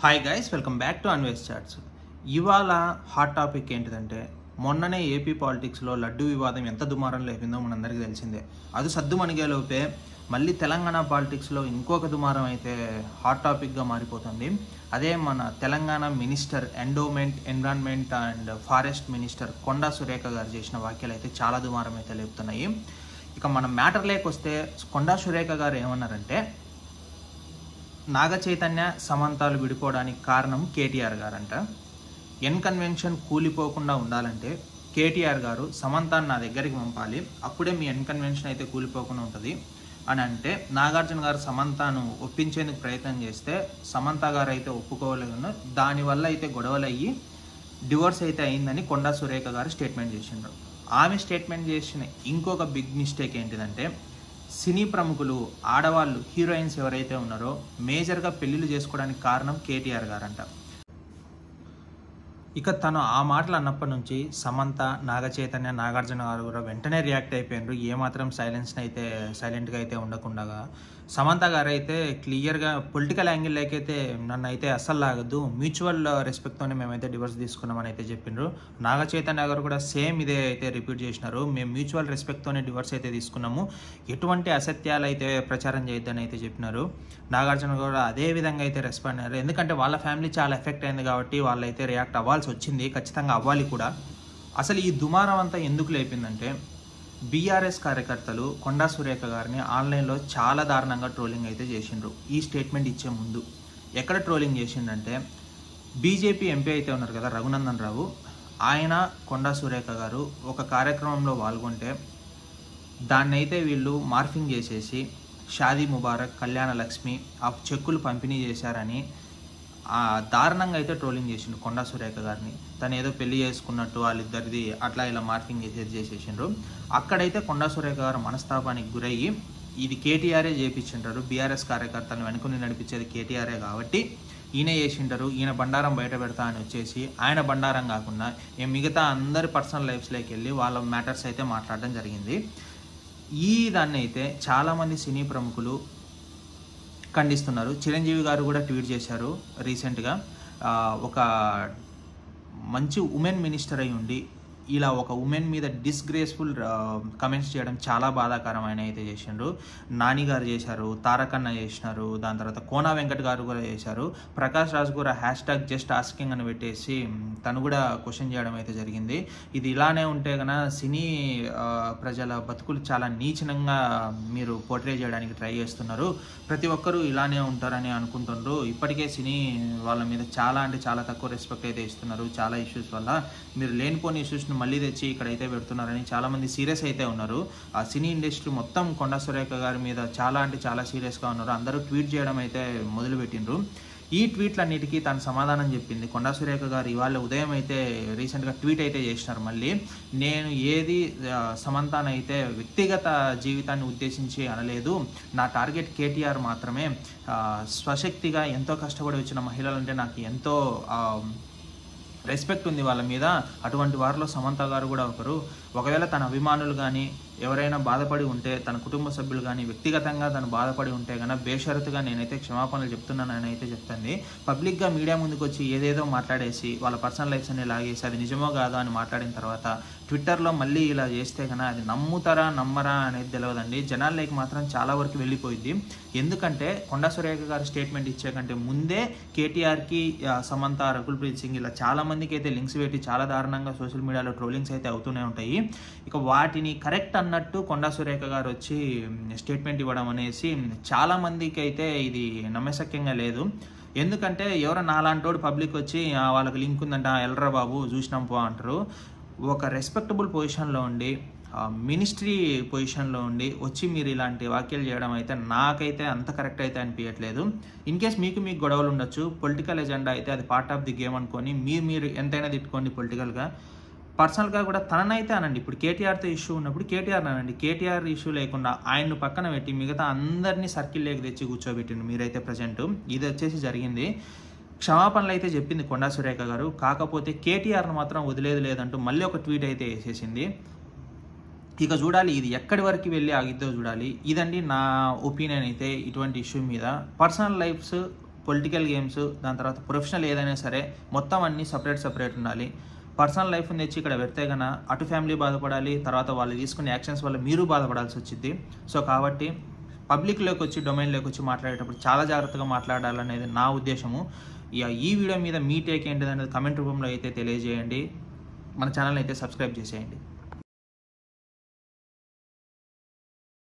Hi guys, welcome back to Anvesh chats. ఇవాళ hot topic ఏంటిదంటే, మొన్ననే ఏపీ పాలిటిక్స్లో లడ్డు వివాదం ఎంత దుమారం లేపిందో మనందరికీ తెలిసిందే. అది సద్దుమణిగేలోపే మళ్ళీ తెలంగాణ పాలిటిక్స్లో ఇంకొక దుమారం అయితే హాట్ టాపిక్గా మారిపోతుంది. అదే మన Telangana minister endowment, environment and forest minister Konda Surekha గారు చేసిన వ్యాఖ్యలు అయితే చాలా దుమారం అయితే లేపుతున్నాయి. ఇక మన మ్యాటర్ లేకొస్తే, కొండా సురేఖ గారు ఏమన్నారంటే, నాగ చైతన్య సమంతాలు విడిపోవడానికి కారణం కేటీఆర్ గారంట. ఎన్ కన్వెన్షన్ కూలిపోకుండా ఉండాలంటే కేటీఆర్ గారు సమంతాన్ని నా దగ్గరికి పంపాలి, అప్పుడే మీ ఎన్ కన్వెన్షన్ అయితే కూలిపోకుండా ఉంటుంది అని అంటే, నాగార్జున గారు సమంతను ఒప్పించేందుకు ప్రయత్నం చేస్తే సమంత గారు అయితే ఒప్పుకోలేదు. దానివల్ల అయితే గొడవలు అయ్యి డివోర్స్ అయితే అయిందని కొండా సురేఖ గారు స్టేట్మెంట్ చేసిండ్రు. ఆమె స్టేట్మెంట్ చేసిన ఇంకొక బిగ్ మిస్టేక్ ఏంటిదంటే, సినీ ప్రముఖులు, ఆడవాళ్ళు, హీరోయిన్స్ ఎవరైతే ఉన్నారో మేజర్గా పెళ్ళిళ్ళు చేసుకోవడానికి కారణం కేటీఆర్ గారంట. ఇక తను ఆ మాటలు అన్నప్పటి నుంచి సమంత, నాగ చైతన్య, నాగార్జున గారు కూడా వెంటనే రియాక్ట్ అయిపోయినారు. ఏమాత్రం సైలెంట్గా అయితే ఉండకుండా. సమంత గారు అయితే క్లియర్గా పొలిటికల్ యాంగిల్లోకి అయితే నన్ను అయితే అస్సలు లాగద్దు, మ్యూచువల్ రెస్పెక్ట్తోనే మేమైతే డివోర్స్ తీసుకున్నామని అయితే చెప్పిండ్రు. నాగ చైతన్య గారు కూడా సేమ్ ఇదే అయితే రిపీట్ చేసినారు. మేము మ్యూచువల్ రెస్పెక్ట్తోనే డివోర్స్ అయితే తీసుకున్నాము, ఎటువంటి అసత్యాలు అయితే ప్రచారం చేయొద్దని అయితే చెప్పినారు. నాగార్జున కూడా అదే విధంగా అయితే రెస్పాండ్ అయ్యారు. ఎందుకంటే వాళ్ళ ఫ్యామిలీ చాలా ఎఫెక్ట్ అయింది కాబట్టి వాళ్ళైతే రియాక్ట్ అవ్వాల్సి వచ్చింది, ఖచ్చితంగా అవ్వాలి కూడా. అసలు ఈ దుమారం అంతా ఎందుకు లేపిందంటే, బీఆర్ఎస్ కార్యకర్తలు కొండా సురేఖ గారిని ఆన్లైన్లో చాలా దారుణంగా ట్రోలింగ్ అయితే చేసిండ్రు. ఈ స్టేట్మెంట్ ఇచ్చే ముందు ఎక్కడ ట్రోలింగ్ చేసిండంటే, బీజేపీ ఎంపీ అయితే ఉన్నారు కదా రఘునందన్ రావు, ఆయన కొండా సురేఖ గారు ఒక కార్యక్రమంలో పాల్గొంటే దాన్ని అయితే వీళ్ళు మార్ఫింగ్ చేసేసి షాదీ ముబారక్, కళ్యాణ లక్ష్మి ఆ చెక్కులు పంపిణీ చేశారని దారుణంగా అయితే ట్రోలింగ్ చేసిండు కొండా సురేఖ గారిని. తను ఏదో పెళ్లి చేసుకున్నట్టు వాళ్ళిద్దరిది అట్లా ఇలా మార్కింగ్ చేసేసిండ్రు. అక్కడైతే కొండా సురేఖ గారు మనస్తాపానికి గురయ్యి, ఇది కేటీఆరే చేయించింటారు, బీఆర్ఎస్ కార్యకర్తలను వెనుకొని నడిపించేది కేటీఆరే కాబట్టి ఈయన చేసింటారు, ఈయన బండారం బయట పెడతా అని వచ్చేసి ఆయన బండారం కాకుండా మిగతా అందరి పర్సనల్ లైఫ్స్లోకి వెళ్ళి వాళ్ళ మ్యాటర్స్ అయితే మాట్లాడడం జరిగింది. ఈ దాన్ని అయితే చాలామంది సినీ ప్రముఖులు ఖండిస్తున్నారు. చిరంజీవి గారు కూడా ట్వీట్ చేశారు రీసెంట్గా, ఒక మంచి ఉమెన్ మినిస్టర్ అయి ఉండి ఇలా ఒక ఉమెన్ మీద డిస్గ్రేస్ఫుల్ కమెంట్స్ చేయడం చాలా బాధాకరం ఆయన అయితే చేసిండ్రు. నాని గారు చేశారు, తారకన్న చేసినారు, దాని తర్వాత కోనా వెంకట్ గారు కూడా చేశారు. ప్రకాష్ రాజ్ కూడా #జస్ట్ ఆస్కింగ్ అని పెట్టేసి తను కూడా క్వశ్చన్ చేయడం అయితే జరిగింది. ఇది ఇలానే ఉంటే కన్నా సినీ ప్రజల బతుకులు చాలా నీచనంగా మీరు పోర్ట్రే చేయడానికి ట్రై చేస్తున్నారు, ప్రతి ఒక్కరూ ఇలానే ఉంటారని అనుకుంటున్నారు. ఇప్పటికే సినీ వాళ్ళ మీద చాలా అంటే చాలా తక్కువ రెస్పెక్ట్ అయితే ఇస్తున్నారు. చాలా ఇష్యూస్ వల్ల మీరు లేనిపోని ఇష్యూస్ని మళ్ళీ తెచ్చి ఇక్కడైతే పెడుతున్నారని చాలామంది సీరియస్ అయితే ఉన్నారు. ఆ సినీ ఇండస్ట్రీ మొత్తం కొండా సురేఖ గారి మీద చాలా అంటే చాలా సీరియస్గా ఉన్నారు. అందరూ ట్వీట్ చేయడం అయితే మొదలుపెట్టిండ్రు. ఈ ట్వీట్లన్నిటికీ తను సమాధానం చెప్పింది. కొండా సురేఖ గారు ఇవాళ ఉదయం అయితే రీసెంట్గా ట్వీట్ అయితే చేసినారు. మళ్ళీ నేను ఏది సమంతానైతే వ్యక్తిగత జీవితాన్ని ఉద్దేశించి అనలేదు, నా టార్గెట్ కేటీఆర్ మాత్రమే. స్వశక్తిగా ఎంతో కష్టపడి వచ్చిన మహిళలంటే నాకు ఎంతో రెస్పెక్ట్ ఉంది వాళ్ళ మీద, అటువంటి వారిలో సమంత గారు కూడా ఒకరు. ఒకవేళ తన అభిమానులు కానీ ఎవరైనా బాధపడి ఉంటే, తన కుటుంబ సభ్యులు కానీ వ్యక్తిగతంగా తను బాధపడి ఉంటే కన్నా బేషరతుగా నేనైతే క్షమాపణలు చెప్తున్నానని అయితే చెప్తుంది. పబ్లిక్గా మీడియా ముందుకు వచ్చి ఏదేదో మాట్లాడేసి వాళ్ళ పర్సనల్ లైఫ్స్ అన్ని లాగేసి అది నిజమో కాదో అని మాట్లాడిన తర్వాత ట్విట్టర్లో మళ్ళీ ఇలా చేస్తే కన్నా అది నమ్ముతారా నమ్మరా అనేది తెలియదండి. జనాల్లోకి మాత్రం చాలా వరకు వెళ్ళిపోయింది. ఎందుకంటే కొండా సురేఖ గారు స్టేట్మెంట్ ఇచ్చే కంటే ముందే కేటీఆర్కి సమంత, రకుల్ప్రీత్ సింగ్ ఇలా చాలా మందికి అయితే లింక్స్ పెట్టి చాలా దారుణంగా సోషల్ మీడియాలో ట్రోలింగ్స్ అయితే అవుతూనే ఉంటాయి. ఇక వాటిని కరెక్ట్ అన్నట్టు కొండా సురేఖ గారు వచ్చి స్టేట్మెంట్ ఇవ్వడం అనేసి చాలా మందికి అయితే ఇది నమ్మశక్యంగా లేదు. ఎందుకంటే ఎవరో నాలాంటోడు పబ్లిక్ వచ్చి వాళ్ళకి లింక్ ఉందంట, ఎల్రా బాబు చూసినాం పో అంటారు. ఒక రెస్పెక్టబుల్ పొజిషన్లో ఉండి, మినిస్ట్రీ పొజిషన్లో ఉండి వచ్చి మీరు ఇలాంటి వ్యాఖ్యలు చేయడం అయితే నాకైతే అంత కరెక్ట్ అయితే అనిపించట్లేదు. ఇన్ కేస్ మీకు గొడవలు ఉండొచ్చు, పొలిటికల్ ఎజెండా అయితే అది పార్ట్ ఆఫ్ ది గేమ్ అనుకొని మీరు ఎంతైనా తిట్టుకోండి పొలిటికల్గా. పర్సనల్గా కూడా తననైతే అనండి. ఇప్పుడు కేటీఆర్తో ఇష్యూ ఉన్నప్పుడు కేటీఆర్ అనండి. కేటీఆర్ ఇష్యూ లేకుండా ఆయన్ను పక్కన పెట్టి మిగతా అందరినీ సర్కిల్లోకి తెచ్చి కూర్చోబెట్టిండు మీరైతే ప్రజెంట్. ఇది వచ్చేసి జరిగింది. క్షమాపణలు అయితే చెప్పింది కొండా సురేఖ గారు. కాకపోతే కేటీఆర్ను మాత్రం వదిలేదు లేదంటూ మళ్ళీ ఒక ట్వీట్ అయితే వేసేసింది. ఇక చూడాలి ఇది ఎక్కడి వరకు వెళ్ళి ఆగిద్దో చూడాలి. ఇదండి నా ఒపీనియన్ అయితే ఇటువంటి ఇష్యూ మీద. పర్సనల్ లైఫ్స్ పొలిటికల్ గేమ్స్, దాని తర్వాత ప్రొఫెషనల్ ఏదైనా సరే మొత్తం అన్నీ సపరేట్ ఉండాలి. పర్సనల్ లైఫ్ని తెచ్చి ఇక్కడ పెడితే కన్నా అటు ఫ్యామిలీ బాధపడాలి, తర్వాత వాళ్ళు తీసుకునే యాక్షన్స్ వల్ల మీరు బాధపడాల్సి వచ్చింది. సో కాబట్టి పబ్లిక్లోకి వచ్చి డొమైన్లోకి వచ్చి మాట్లాడేటప్పుడు చాలా జాగ్రత్తగా మాట్లాడాలనేది నా ఉద్దేశము. ఈ వీడియో మీద మీ టేక్ ఏంటిది అనేది కమెంట్ రూపంలో అయితే తెలియజేయండి. మన ఛానల్ని అయితే సబ్స్క్రైబ్ చేసేయండి.